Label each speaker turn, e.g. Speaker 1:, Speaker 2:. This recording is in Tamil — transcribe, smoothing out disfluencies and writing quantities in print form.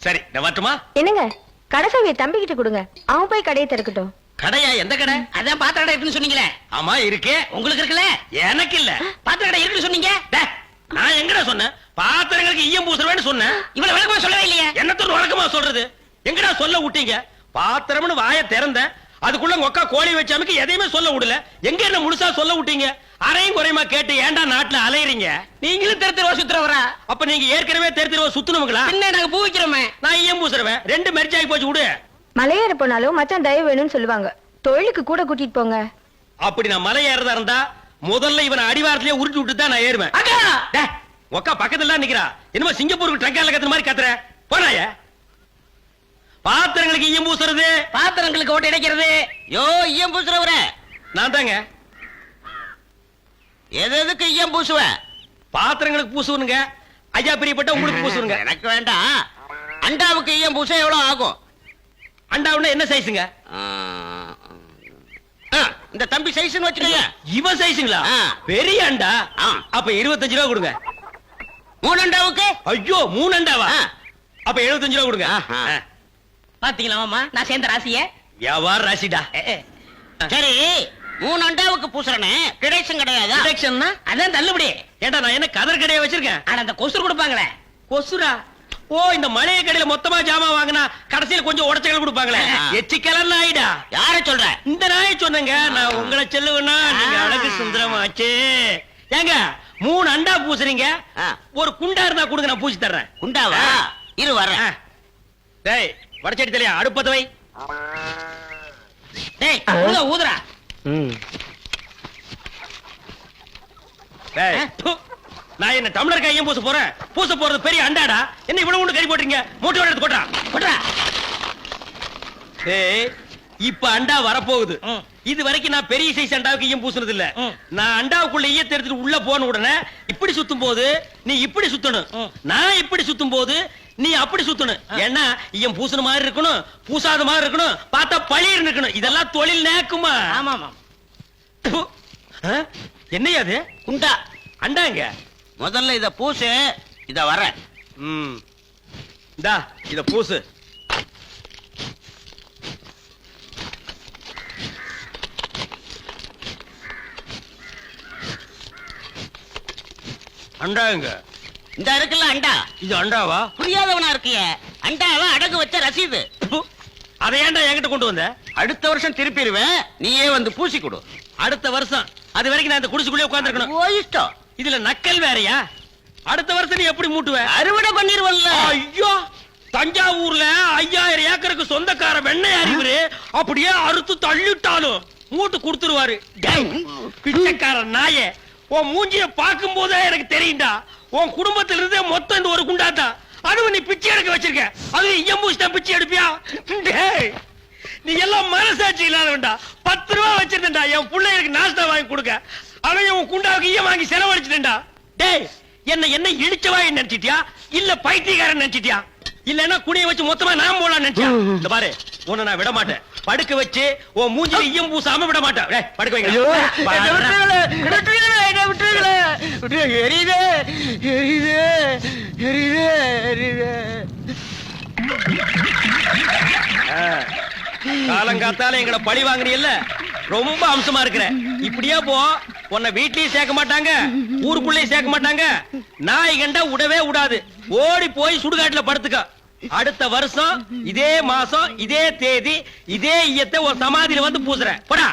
Speaker 1: சரி நான் வரட்டுமா?
Speaker 2: என்னங்க கடைசாவியை தம்பிக்கிட்ட கொடுங்க, அவன் போய் கடையை திறக்கட்டும்.
Speaker 1: கடையா? எந்த கடை?
Speaker 3: அதான் பாத்திர கடை இருக்குன்னு சொன்னீங்களே.
Speaker 1: ஆமா இருக்கு.
Speaker 3: உங்களுக்கு இருக்குல்ல?
Speaker 1: எனக்கு இல்ல.
Speaker 3: பாத்திர கடை இருக்குன்னு சொன்னீங்க.
Speaker 1: நான் எங்கடா சொன்னேன்? பாத்திரங்களுக்கு ஈயம் பூசுறவேன்னு சொன்னேன்.
Speaker 3: இவ்வளவு விளக்கமா சொல்லவே இல்லையே.
Speaker 1: என்னத்தோட வழக்கமா சொல்றது? எங்கடா சொல்ல விட்டீங்க? பாத்திரம்னு வாயை திறந்தேன், அதுக்குள்ள உங்க அக்கா கோழி வச்சாமக்கு எதையுமே சொல்ல விடல. எங்க என்ன முழுசா சொல்ல விட்டீங்க? அரையும் குறையுமா கேட்டு ஏன்டா நாட்டுல அலையறீங்க?
Speaker 3: நீங்களும் தெரு தெருவா சுத்துறவரா?
Speaker 1: அப்ப நீங்க ஏற்கனவே தெரு தெருவா சுத்துனவங்களா?
Speaker 3: என்ன நாங்க பூ வைக்கிறோமே.
Speaker 1: நான் ஈயம் பூசுறவன். ரெண்டு மெர்ஜ் ஆகி போச்சு. விடு.
Speaker 2: மலையேற போனாலும் மச்சான் தயவு வேணும்னு சொல்லுவாங்க. தொழிலுக்கு கூட கூட்டிட்டு போங்க.
Speaker 1: அப்படி நான் மலை ஏறதா இருந்தா முதல்ல இவனை அடிவாரத்திலேயே உருட்டி விட்டு தான் நான் ஏறுவேன்.
Speaker 3: அக்கா
Speaker 1: உக்கா பக்கத்துல நிக்கிறா. என்னமோ சிங்கப்பூருக்கு ட்ரங்கால கத்துற மாதிரி கத்துற. போனாய பாத்திரங்களுக்கு ஈயம் பூசுறது,
Speaker 3: பாத்திரங்களுக்கு ஓட்டு இடைக்கிறது. யோ ஈயம் பூசுறவர
Speaker 1: நான் தாங்க.
Speaker 3: எதுக்கு ஈயம் பூசுவ?
Speaker 1: பாத்திரங்களுக்கு பூசுவனுங்க. ஐயா பிரியப்பட்ட உங்களுக்கு பூசுவனுங்க.
Speaker 3: எனக்கு வேண்டாம். அண்டாவுக்கு ஈயம் பூச எவ்வளவு ஆகும்?
Speaker 1: அண்டாவுன்னா என்ன சைஸுங்க?
Speaker 3: இந்த தம்பி சைஸ்னு வச்சுக்கோங்க.
Speaker 1: இவன் சைஸுங்களா? பெரிய அண்டா. அப்ப 25 ரூபா கொடுங்க.
Speaker 3: 3 அண்டாவுக்கு?
Speaker 1: ஐயோ 3 அண்டாவா? அப்ப 75 ரூபா கொடுங்க.
Speaker 3: பாத்தீங்களா மாமா நான் சேர்ந்த ராசிய?
Speaker 1: வியாபார ராசிடா.
Speaker 3: சரி 3 அண்டாவுக்கு பூசுறனே டிடக்ஷன் கிடையாதா?
Speaker 1: டிடக்ஷன்னா
Speaker 3: அதான் தள்ளுபடி.
Speaker 1: ஏண்டா நான் என்ன கதர் கடையை வச்சிருக்கேன்?
Speaker 3: ஆனா அந்த கொசுறு கொடுப்பாங்களே.
Speaker 1: கொசுரா? ஓ இந்த மளிகை கடையில மொத்தமா ஜாமான் வாங்கினா கடைசியில கொஞ்சம் உடச்சல் கொடுப்பாங்களே, எச்சி கலர் நாயிடா.
Speaker 3: யார சொல்ற?
Speaker 1: இந்த நாயை சொன்னங்க. நான் உங்களை செல்லுவேன்னா நீங்க அழகு சுந்தரமாச்சு. ஏங்க 3 அண்டா பூசுறீங்க, ஒரு குண்டா இருந்தா கொடுங்க, நான் பூசி தர்றேன்.
Speaker 3: குண்டாவா? இரு வரேன்.
Speaker 1: டேய் வடச்சடி தலையா அடுப்பத வை.
Speaker 3: டேய் ஊதுறா.
Speaker 1: டேய் நான் என்ன டம்ளர் கையும் பூச போறேன்? பூச போறது பெரிய அண்டாடா. என்ன இவ்வளவு ஒண்ணு கறி போட்டுறீங்க? மூட்டை எடுத்து கொட்டா கொட்டா. ஏய் இப்ப அண்டா வரப்போகுது. இது வரைக்கும் நான் பெரிய சைஸ் அண்டாவுக்கு ஈயம் பூசுனது இல்ல. நான் அண்டாவுக்குள்ள ஈயத்தை எடுத்துட்டு உள்ள போன உடனே இப்படி சுத்தும் போது நீ இப்படி சுத்தணும், நான் இப்படி சுத்தும் போது நீ அப்படி சுத்தணும். ஏன்னா ஈயம் பூசுன மாதிரி இருக்கணும், பூசாத மாதிரி இருக்கணும், பார்த்தா பழிர் இருக்கணும். இதெல்லாம் தொழில் நேக்குமா?
Speaker 3: ஆமா ஆமா.
Speaker 1: என்னையா அது?
Speaker 3: குண்டா
Speaker 1: அண்டாங்க.
Speaker 3: முதல்ல இத பூசு. இத வர.
Speaker 1: இந்தா இத பூசு. அண்டாங்க.
Speaker 3: இந்த இருக்குல்ல அண்டா.
Speaker 1: இது அண்டாவா?
Speaker 3: புரியாதவனா இருக்கிய. அண்டாவா அடகு வச்ச ரசீது.
Speaker 1: அதை ஏன்டா என்கிட்ட கொண்டு வந்த?
Speaker 3: அடுத்த வருஷம் திருப்பிடுவேன், நீயே வந்து பூசி கொடு.
Speaker 1: அடுத்த வருஷம்? அது வரைக்கும் நான் இந்த குடிசுக்குள்ளே உட்கார்ந்திருக்கணும்.
Speaker 3: ஓ இஷ்டம்.
Speaker 1: இதுல நக்கல் வேறயா? அடுத்த வருஷம் நீ எப்படி மூட்டுவ?
Speaker 3: அறுவடை பண்ணிருவல்ல.
Speaker 1: ஐயோ தஞ்சாவூர்ல 5000 ஏக்கருக்கு சொந்தக்கார வெண்ணெய் அறிவுரு அப்படியே அறுத்து தள்ளிட்டாலும் மூட்டு கொடுத்துருவாரு. பிச்சைக்கார நாயே, உன் மூஞ்சிய பார்க்கும் போதே எனக்கு தெரியும்டா உன் குடும்பத்துல இருந்தே மொத்தம் இந்த ஒரு குண்டாதான். அதுவும் நீ பிச்சை எடுக்க வச்சிருக்க. அது எம்பூசி தான் பிச்சை எடுப்பியா? நீ எல்லாம் மனசாட்சி இல்லாதவன்டா. 10 ரூபா வச்சிருந்தா என் பிள்ளைகளுக்கு நாஸ்தா வாங்கி கொடுக்க, அவன் உன் குண்டாவுக்கு ஈயம் வாங்கி செலவழிச்சிட்டா. டேய் என்ன இடிச்சவா நினைச்சிட்டியா இல்ல பைத்தியக்காரன் நினைச்சிட்டியா? இல்லன்னா குடிய வச்சு மொத்தமா நான் போலாம் நினைச்சியா? இந்த பாரு உன்னை நான் விட மாட்டேன். படுக்க வச்சு உன் மூஞ்சில ஈயம் பூசாம விட மாட்டேன். படுக்க வைங்க. காலங்காத்தால எங்களை பழி வாங்குறீல்ல, ரொம்ப அம்சமா இருக்கிற. இப்படியே போ, உன்னை வீட்லயும் சேர்க்க மாட்டாங்க, ஊருக்குள்ளேயும் சேர்க்க மாட்டாங்க. நாய் கண்டா விடவே விடாது. ஓடி போய் சுடுகாட்டுல படுத்துக்க. அடுத்த வருஷம் இதே மாசம் இதே தேதி இதே ஈயத்தை ஒரு சமாதியில வந்து பூசுறேன். போடா.